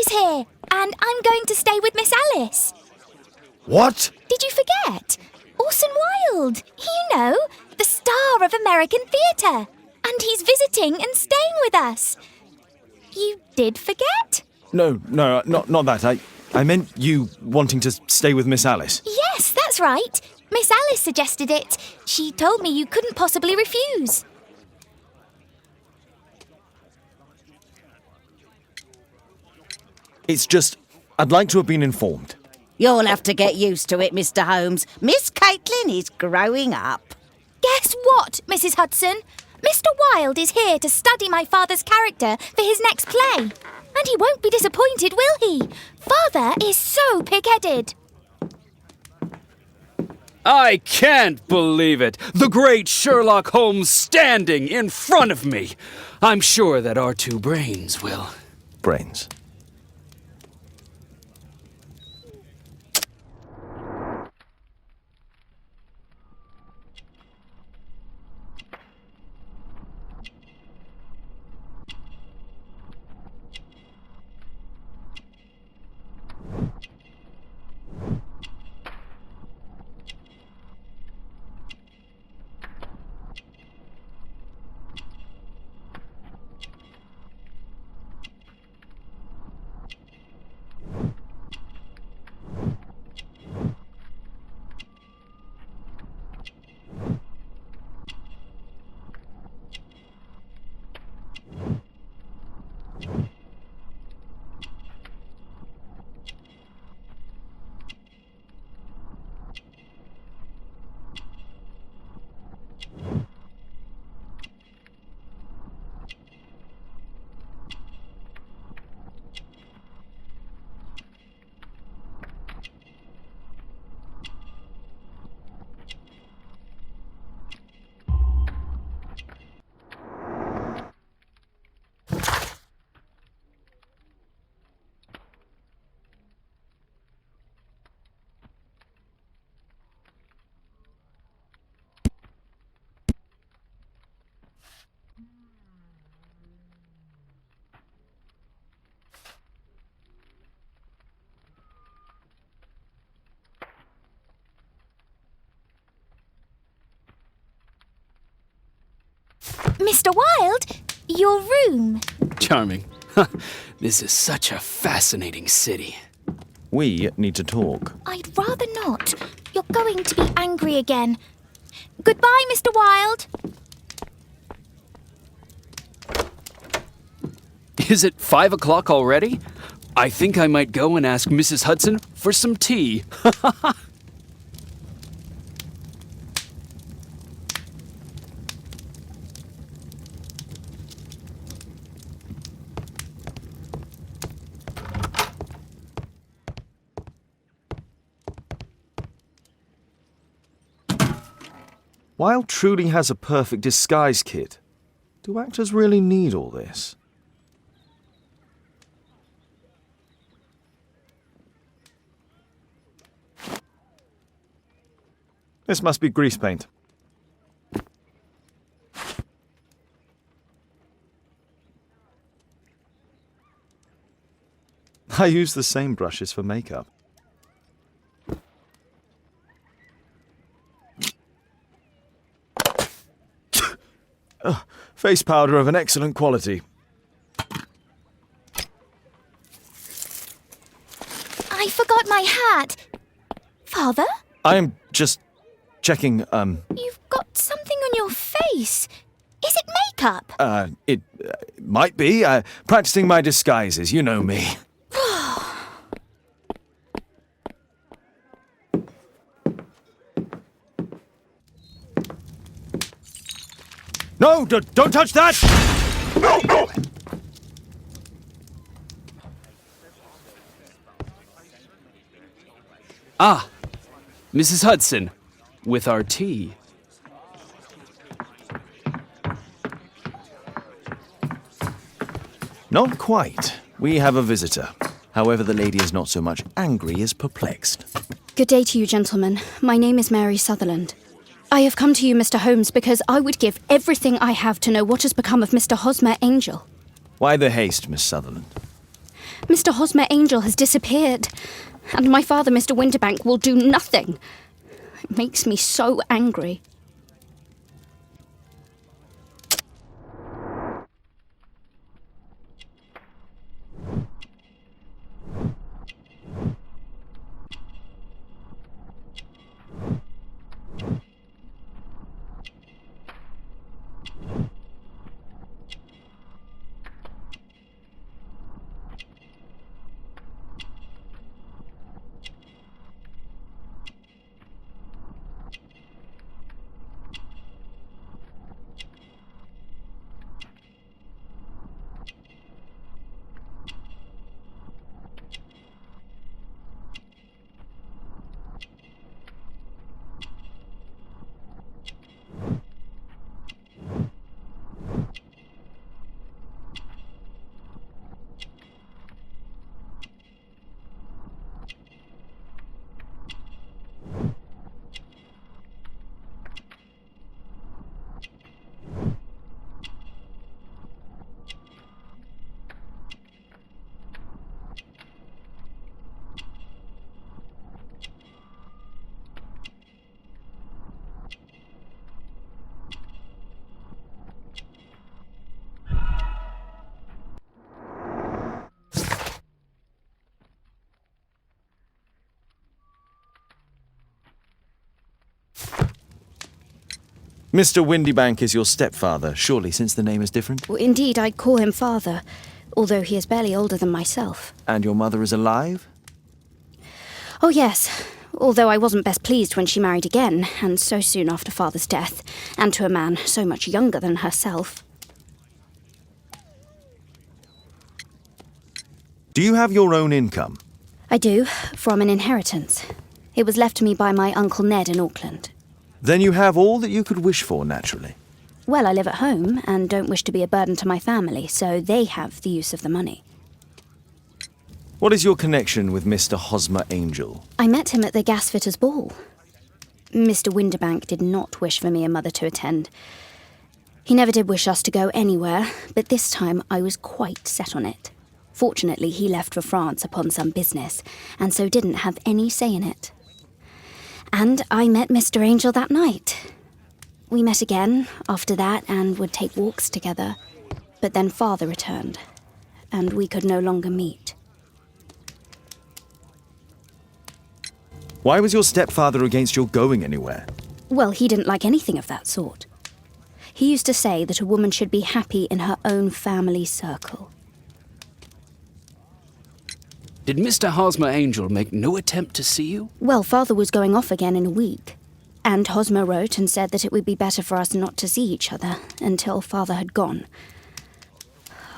is here, and I'm going to stay with Miss Alice. What? Did you forget? Orson Wilde, you know, the star of American theatre. And he's visiting and staying with us. You did forget? No, not that. I meant you wanting to stay with Miss Alice. Yes, that's right. Miss Alice suggested it. She told me you couldn't possibly refuse. It's just, I'd like to have been informed. You'll have to get used to it, Mr. Holmes. Miss Caitlin is growing up. Guess what, Mrs. Hudson? Mr. Wilde is here to study my father's character for his next play. And he won't be disappointed, will he? Father is so pig-headed. I can't believe it! The great Sherlock Holmes standing in front of me! I'm sure that our two brains will... Brains. Mr. Wilde, your room. Charming. This is such a fascinating city. We need to talk. I'd rather not. You're going to be angry again. Goodbye, Mr. Wilde. Is it 5 o'clock already? I think I might go and ask Mrs. Hudson for some tea. Wilde truly has a perfect disguise kit. Do actors really need all this? This must be grease paint. I use the same brushes for makeup. Face powder of an excellent quality. I forgot my hat. Father? I am just checking, You've got something on your face. Is it makeup? It might be. Practicing my disguises, you know me. No, don't touch that! Ah, Mrs. Hudson, with our tea. Not quite. We have a visitor. However, the lady is not so much angry as perplexed. Good day to you, gentlemen. My name is Mary Sutherland. I have come to you, Mr. Holmes, because I would give everything I have to know what has become of Mr. Hosmer Angel. Why the haste, Miss Sutherland? Mr. Hosmer Angel has disappeared, and my father, Mr. Winterbank, will do nothing. It makes me so angry. Mr. Windybank is your stepfather, surely, since the name is different? Well, indeed, I call him father, although he is barely older than myself. And your mother is alive? Oh, yes, although I wasn't best pleased when she married again, and so soon after father's death, and to a man so much younger than herself. Do you have your own income? I do, from an inheritance. It was left to me by my Uncle Ned in Auckland. Then you have all that you could wish for, naturally. Well, I live at home and don't wish to be a burden to my family, so they have the use of the money. What is your connection with Mr. Hosmer Angel? I met him at the gasfitters' ball. Mr. Winterbank did not wish for me and Mother to attend. He never did wish us to go anywhere, but this time I was quite set on it. Fortunately, he left for France upon some business, and so didn't have any say in it. And I met Mr. Angel that night. We met again after that and would take walks together. But then Father returned, and we could no longer meet. Why was your stepfather against your going anywhere? Well, he didn't like anything of that sort. He used to say that a woman should be happy in her own family circle. Did Mr. Hosmer Angel make no attempt to see you? Well, Father was going off again in a week, and Hosmer wrote and said that it would be better for us not to see each other until Father had gone.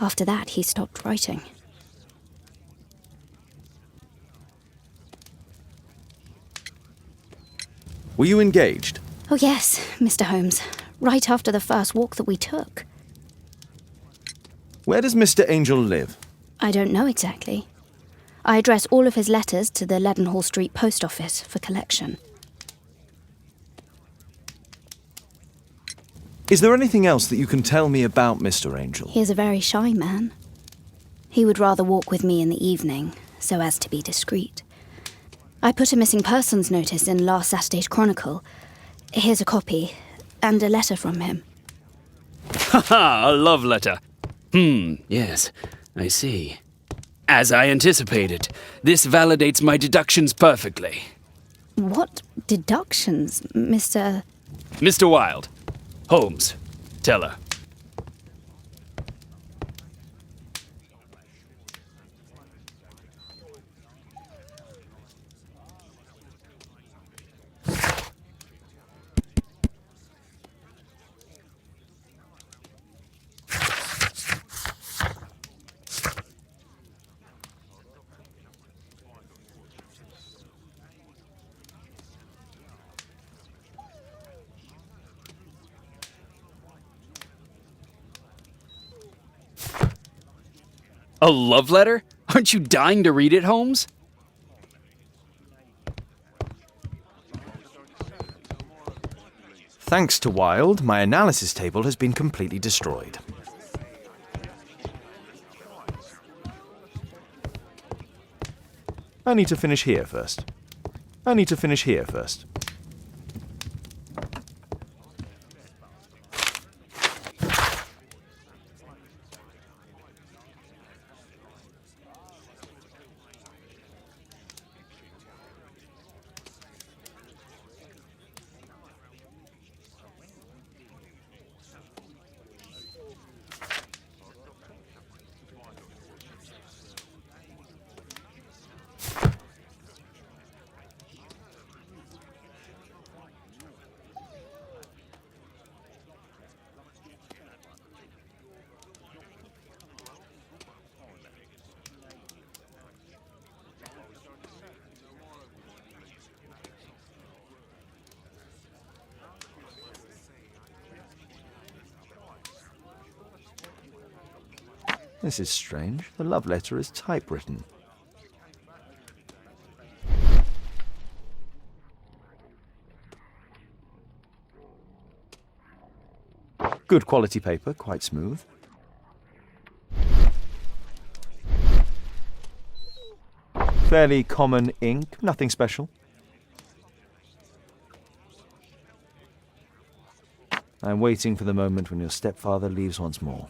After that, he stopped writing. Were you engaged? Oh yes, Mr. Holmes, right after the first walk that we took. Where does Mr. Angel live? I don't know exactly. I address all of his letters to the Leadenhall Street Post Office for collection. Is there anything else that you can tell me about Mr. Angel? He is a very shy man. He would rather walk with me in the evening, so as to be discreet. I put a missing persons notice in last Saturday's Chronicle. Here's a copy, and a letter from him. Ha! A love letter. Yes, I see. As I anticipated, this validates my deductions perfectly. What deductions, Mr. Mr. Wilde. Holmes. Tell her. A love letter? Aren't you dying to read it, Holmes? Thanks to Wilde, my analysis table has been completely destroyed. I need to finish here first. I need to finish here first. This is strange. The love letter is typewritten. Good quality paper, quite smooth. Fairly common ink, nothing special. I'm waiting for the moment when your stepfather leaves once more.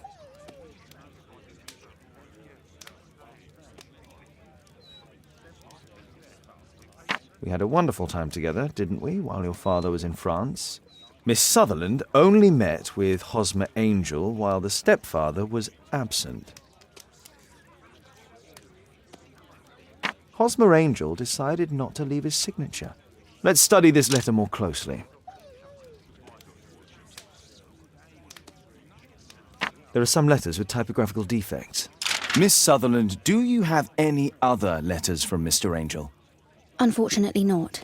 We had a wonderful time together, didn't we, while your father was in France? Miss Sutherland only met with Hosmer Angel while the stepfather was absent. Hosmer Angel decided not to leave his signature. Let's study this letter more closely. There are some letters with typographical defects. Miss Sutherland, do you have any other letters from Mr. Angel? Unfortunately not.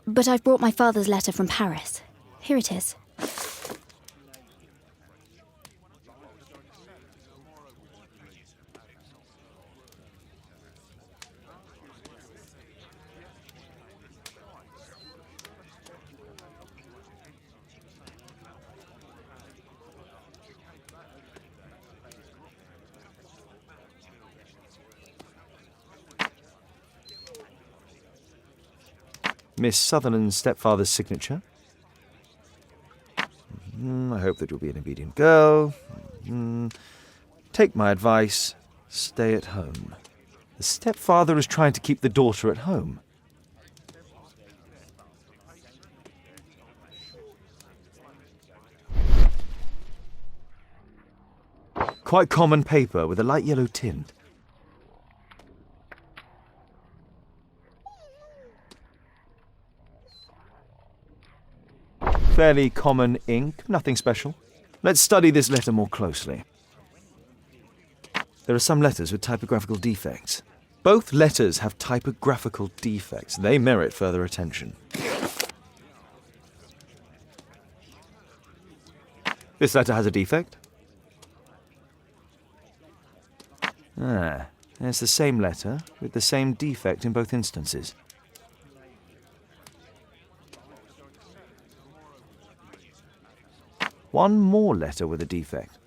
But I've brought my father's letter from Paris. Here it is. Miss Sutherland's stepfather's signature. I hope that you'll be an obedient girl. Take my advice. Stay at home. The stepfather is trying to keep the daughter at home. Quite common paper with a light yellow tint. Fairly common ink, nothing special. Let's study this letter more closely. There are some letters with typographical defects. Both letters have typographical defects. They merit further attention. This letter has a defect. There's the same letter with the same defect in both instances. One more letter with a defect.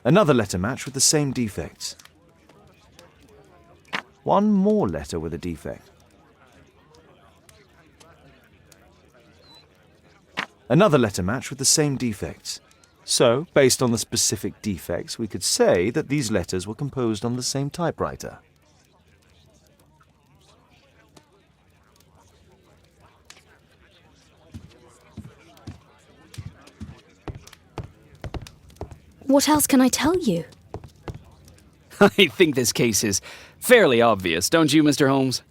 Another letter match with the same defects. One more letter with a defect. Another letter match with the same defects. So, based on the specific defects, we could say that these letters were composed on the same typewriter. What else can I tell you? I think this case is fairly obvious, don't you, Mr. Holmes?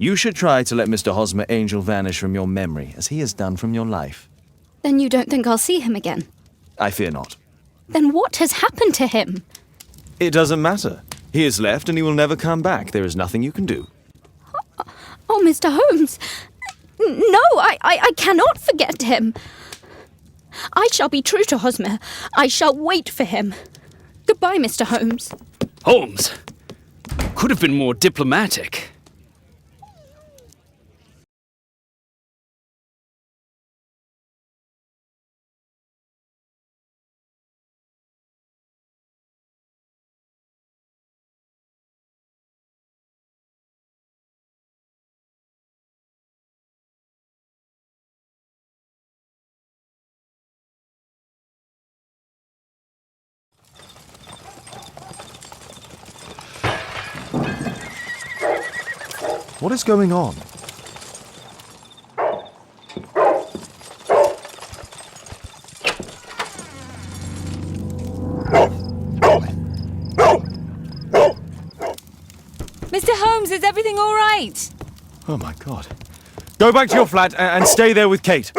You should try to let Mr. Hosmer Angel vanish from your memory, as he has done from your life. Then you don't think I'll see him again? I fear not. Then what has happened to him? It doesn't matter. He has left and he will never come back. There is nothing you can do. Oh, Mr. Holmes! No, I cannot forget him. I shall be true to Hosmer. I shall wait for him. Goodbye, Mr. Holmes. Holmes! Could have been more diplomatic. What is going on? Mr. Holmes, is everything all right? Oh my God. Go back to your flat and stay there with Kate.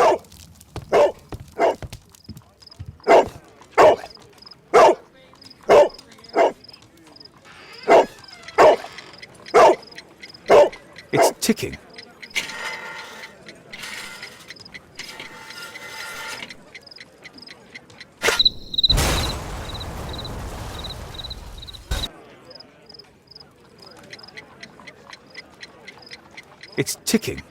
It's ticking. It's ticking.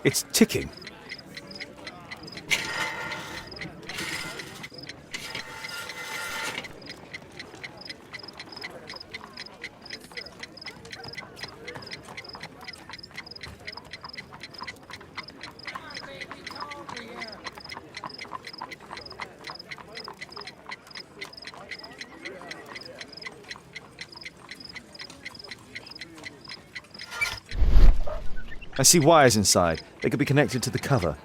It's ticking. I see wires inside. They could be connected to the cover.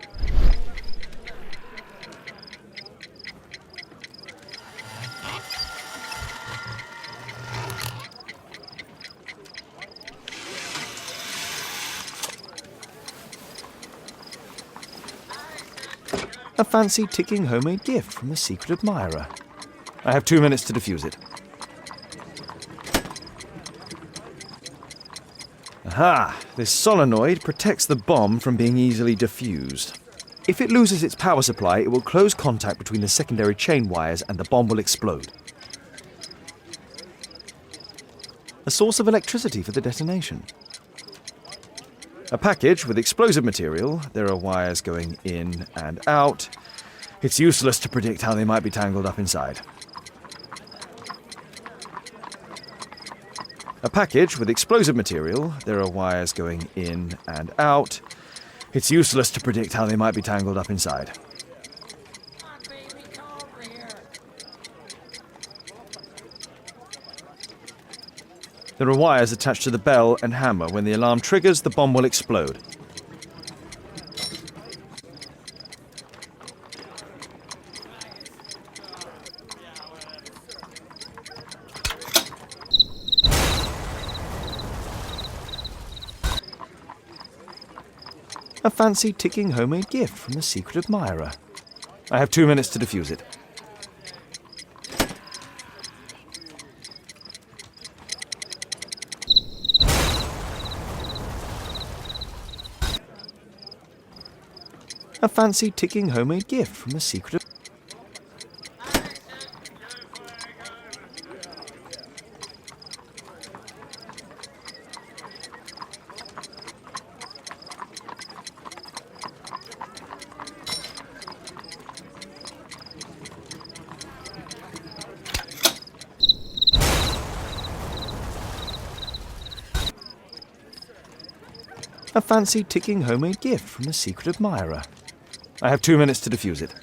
A fancy ticking homemade gift from a secret admirer. I have 2 minutes to defuse it. Aha! This solenoid protects the bomb from being easily diffused. If it loses its power supply, it will close contact between the secondary chain wires and the bomb will explode. A source of electricity for the detonation. A package with explosive material. There are wires going in and out. It's useless to predict how they might be tangled up inside. A package with explosive material. There are wires going in and out. It's useless to predict how they might be tangled up inside. There are wires attached to the bell and hammer. When the alarm triggers, the bomb will explode. A fancy ticking homemade gift from a secret admirer. I have 2 minutes to defuse it. A fancy ticking homemade gift from a secret A fancy ticking homemade gift from a secret admirer. I have 2 minutes to defuse it.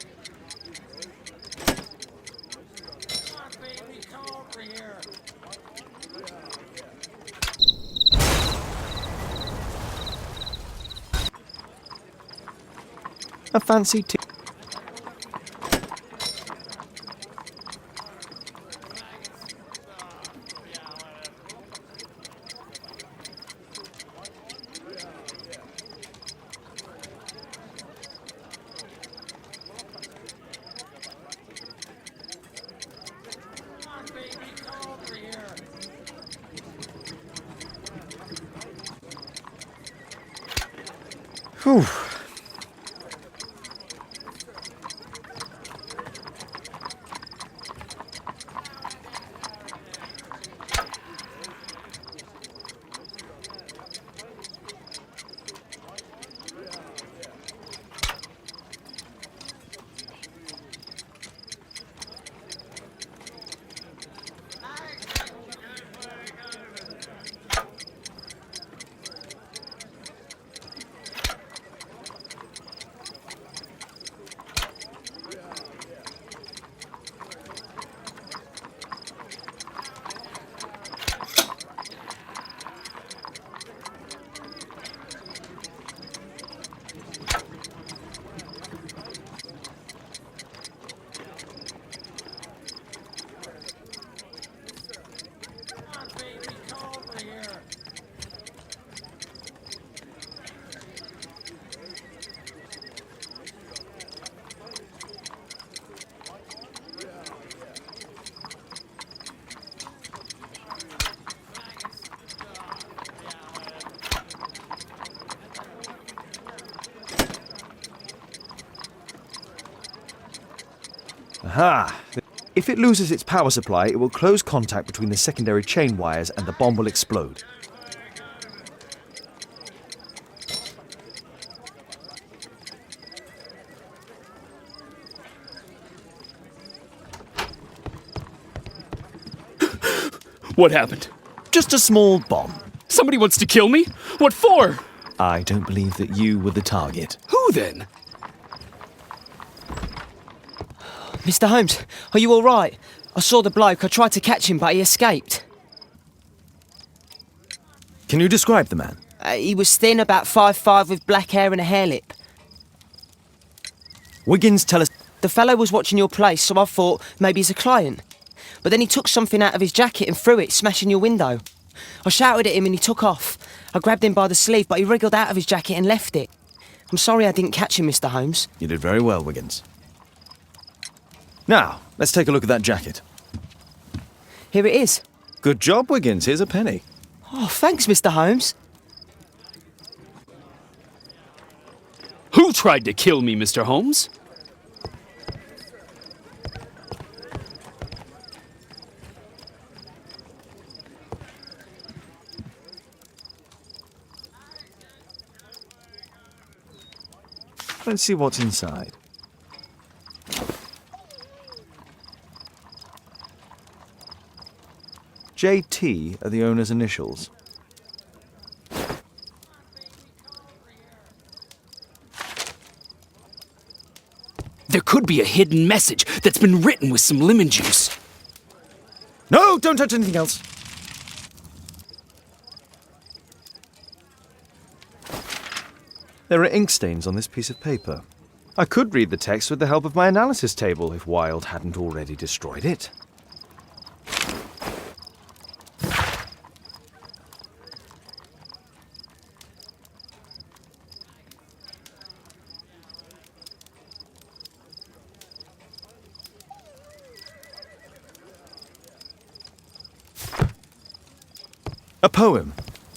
A fancy tick. Whew. Aha! If it loses its power supply, it will close contact between the secondary chain wires and the bomb will explode. What happened? Just a small bomb. Somebody wants to kill me? What for? I don't believe that you were the target. Who then? Mr. Holmes, are you all right? I saw the bloke. I tried to catch him, but he escaped. Can you describe the man? He was thin, about 5'5", with black hair and a hair lip. Wiggins, tell us. The fellow was watching your place, so I thought maybe he's a client. But then he took something out of his jacket and threw it, smashing your window. I shouted at him and he took off. I grabbed him by the sleeve, but he wriggled out of his jacket and left it. I'm sorry I didn't catch him, Mr. Holmes. You did very well, Wiggins. Now, let's take a look at that jacket. Here it is. Good job, Wiggins. Here's a penny. Oh, thanks, Mr. Holmes. Who tried to kill me, Mr. Holmes? Let's see what's inside. JT are the owner's initials. There could be a hidden message that's been written with some lemon juice. No, don't touch anything else. There are ink stains on this piece of paper. I could read the text with the help of my analysis table if Wilde hadn't already destroyed it. A poem.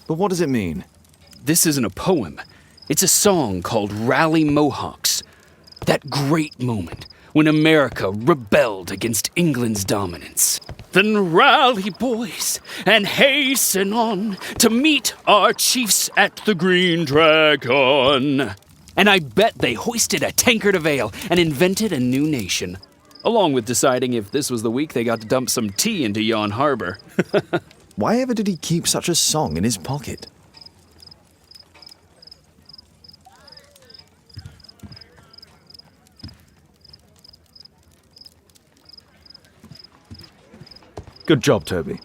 But what does it mean? This isn't a poem. It's a song called Rally Mohawks. That great moment when America rebelled against England's dominance. Then rally, boys, and hasten on to meet our chiefs at the Green Dragon. And I bet they hoisted a tankard of ale and invented a new nation. Along with deciding if this was the week they got to dump some tea into yon harbor. Why ever did he keep such a song in his pocket? Good job, Toby.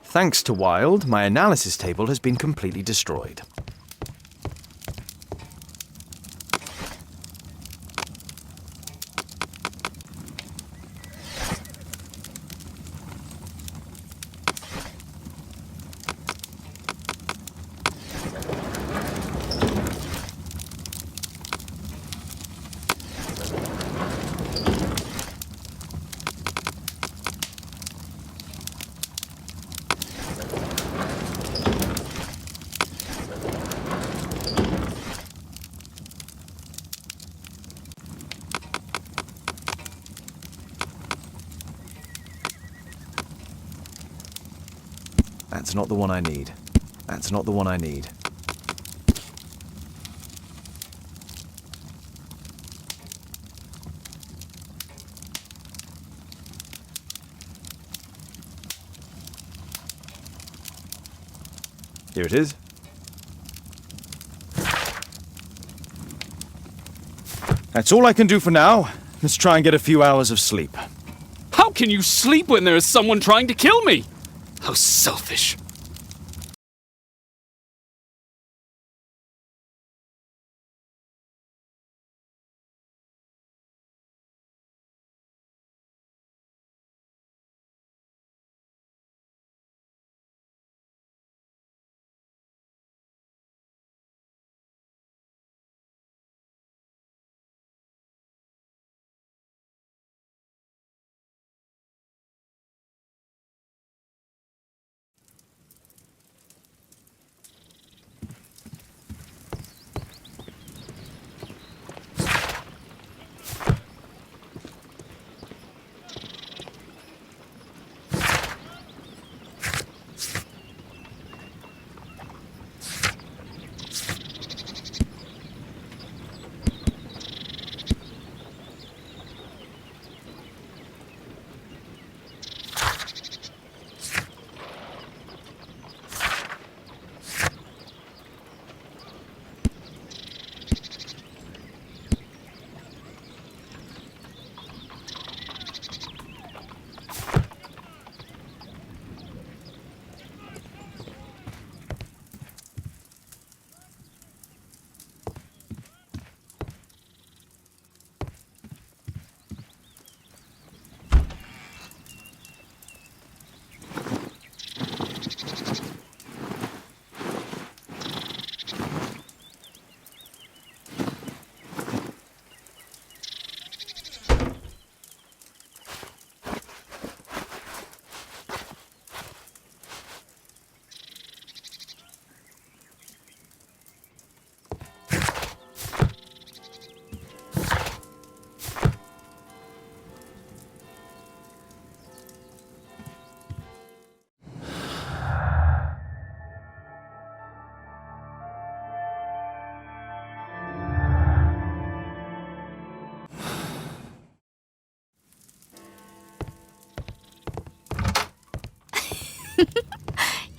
Thanks to Wilde, my analysis table has been completely destroyed. That's not the one I need. That's not the one I need. Here it is. That's all I can do for now. Let's try and get a few hours of sleep. How can you sleep when there is someone trying to kill me? How selfish.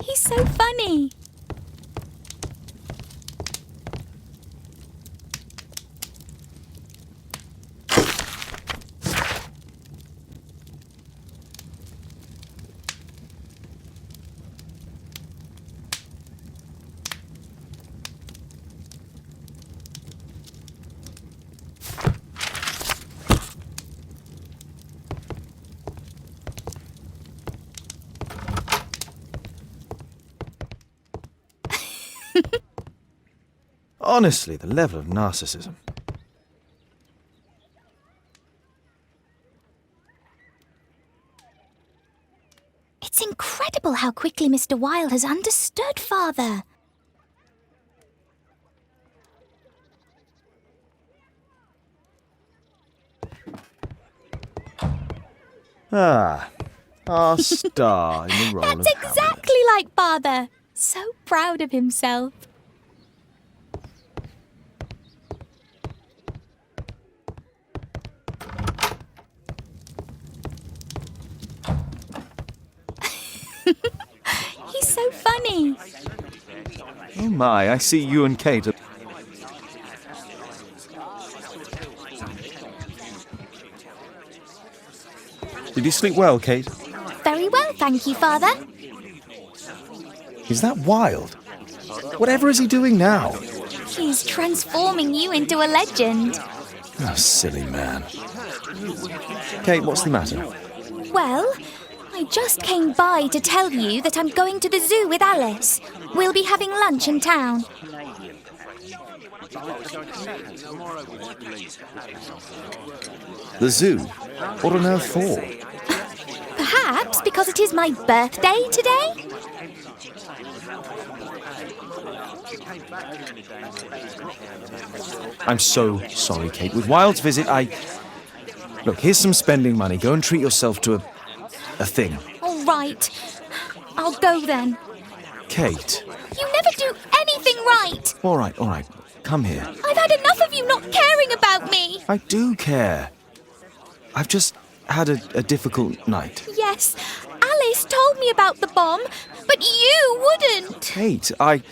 He's so funny. Honestly, the level of narcissism. It's incredible how quickly Mr. Wilde has understood, Father. Ah, our star in the role of That's exactly like Father. So proud of himself. He's so funny. Oh my, I see you and Kate are... Did you sleep well, Kate? Very well, thank you, Father. Is that Wild? Whatever is he doing now? He's transforming you into a legend. Oh, silly man. Kate, what's the matter? Well, I just came by to tell you that I'm going to the zoo with Alice. We'll be having lunch in town. The zoo? What on earth for? Perhaps because it is my birthday today? I'm so sorry, Kate. With Wild's visit, Look, here's some spending money. Go and treat yourself to a thing. All right. I'll go then. Kate. You never do anything right. All right. Come here. I've had enough of you not caring about me. I do care. I've just had a difficult night. Yes, Alice told me about the bomb, but you wouldn't. Kate, I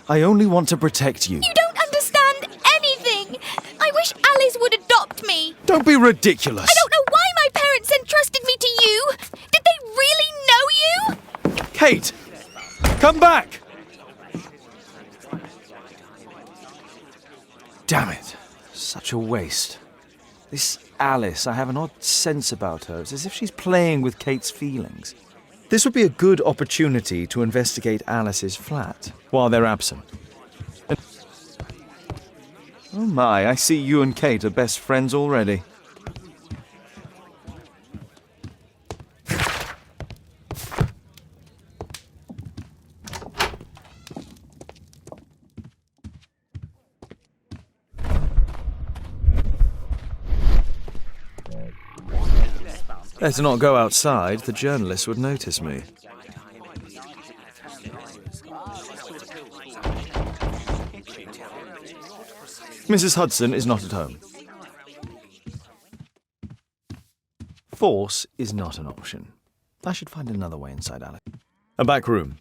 only want to protect you. You don't understand anything. I wish Alice would adopt me. Don't be ridiculous. I don't know why my parents entrusted me to you. Did they really know you? Kate, come back. Damn it. Such a waste. This Alice, I have an odd sense about her. It's as if she's playing with Kate's feelings. This would be a good opportunity to investigate Alice's flat while they're absent. Oh my, I see you and Kate are best friends already. Better not go outside. The journalists would notice me. Mrs. Hudson is not at home. Force is not an option. I should find another way inside Alice. A back room.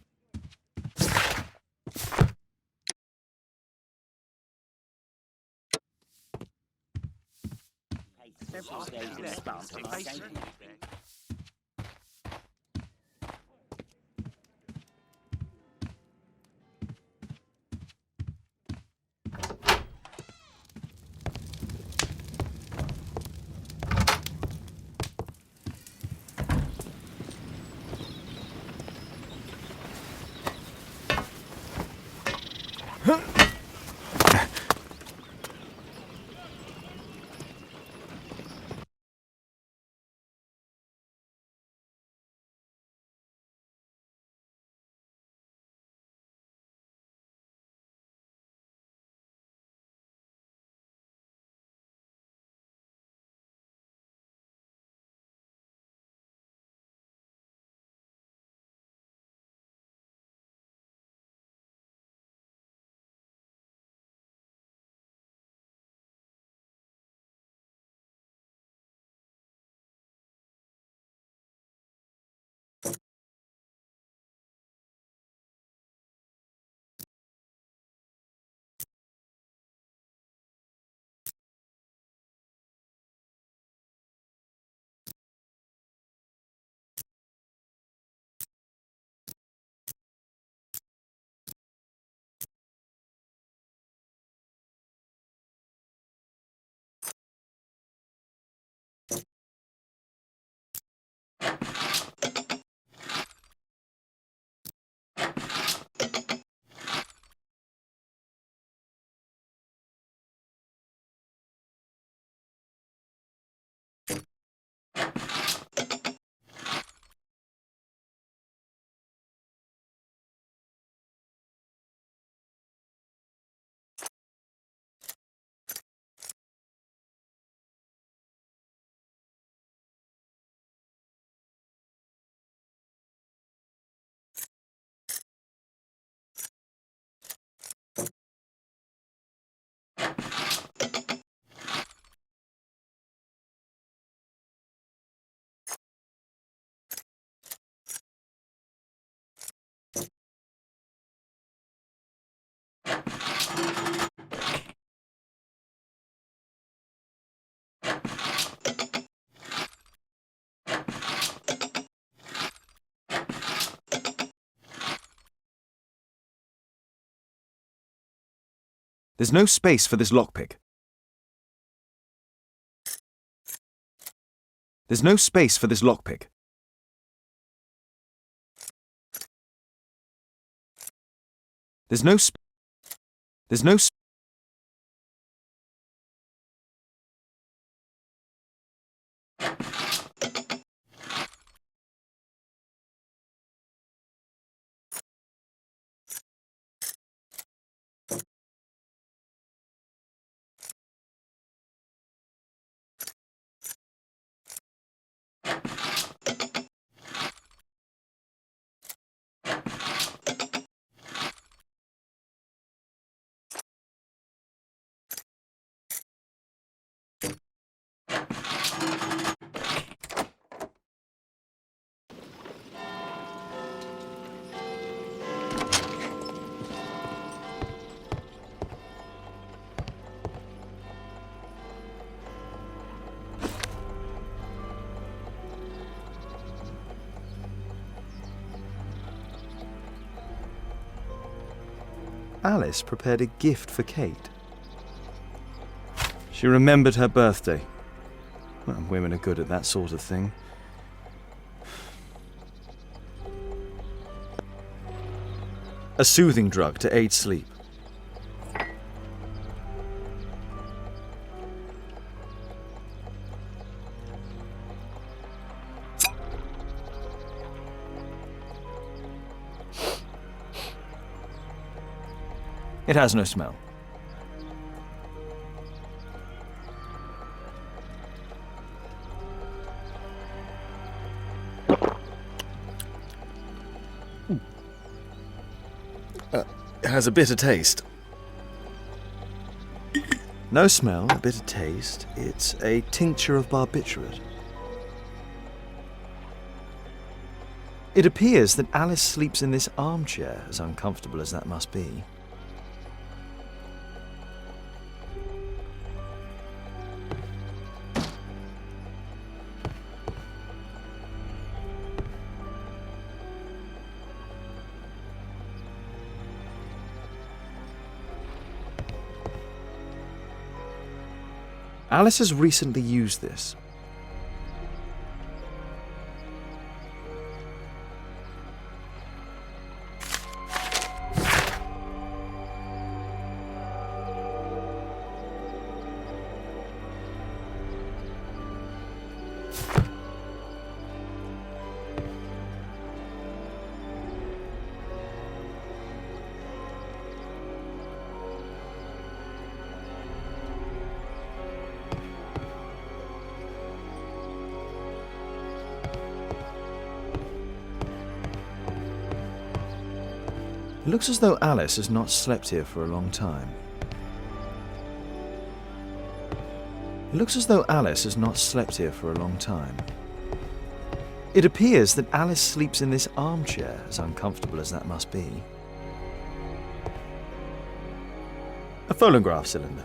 There's no space for this lockpick. There's no space for this lockpick. There's no sp- There's no sp- Alice prepared a gift for Kate. She remembered her birthday. Well, women are good at that sort of thing. A soothing drug to aid sleep. It has no smell. It has a bitter taste. No smell, a bitter taste. It's a tincture of barbiturate. It appears that Alice sleeps in this armchair, as uncomfortable as that must be. Alice has recently used this. It looks as though Alice has not slept here for a long time. It looks as though Alice has not slept here for a long time. It appears that Alice sleeps in this armchair, as uncomfortable as that must be. A phonograph cylinder.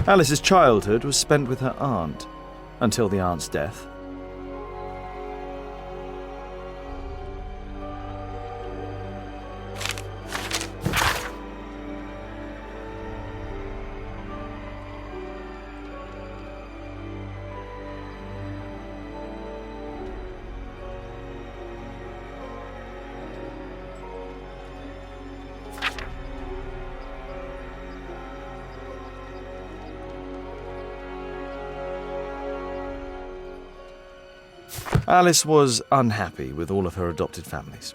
Alice's childhood was spent with her aunt, until the aunt's death. Alice was unhappy with all of her adopted families.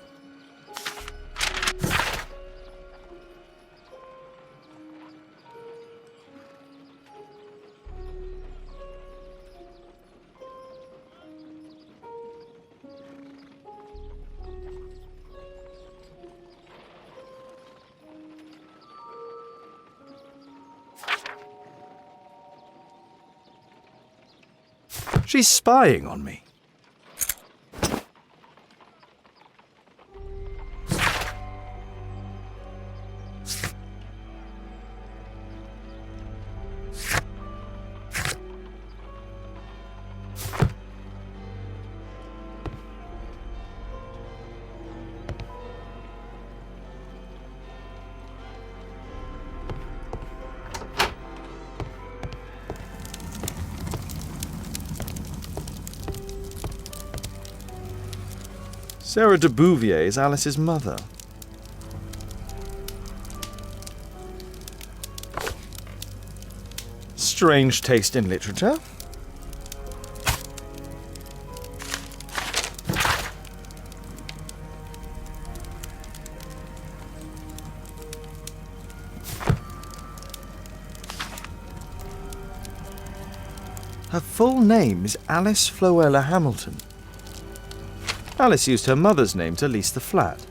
She's spying on me. Sarah de Bouvier is Alice's mother. Strange taste in literature. Her full name is Alice Floella Hamilton. Alice used her mother's name to lease the flat.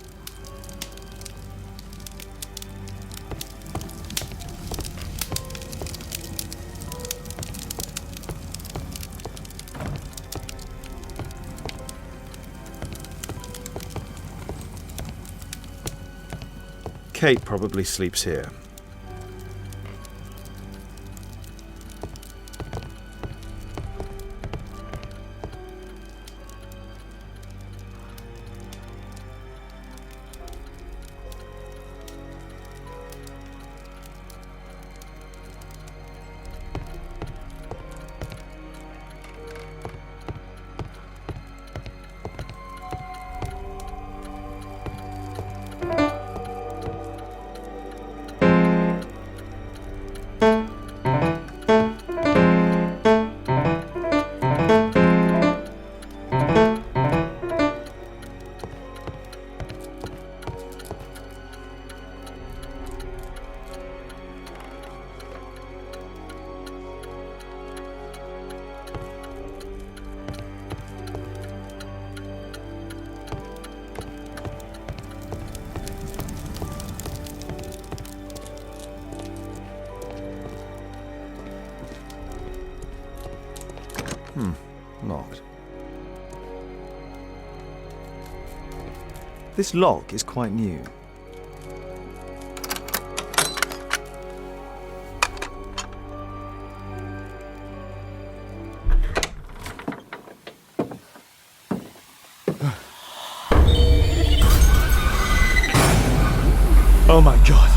Kate probably sleeps here. Locked. This lock is quite new. Oh my God.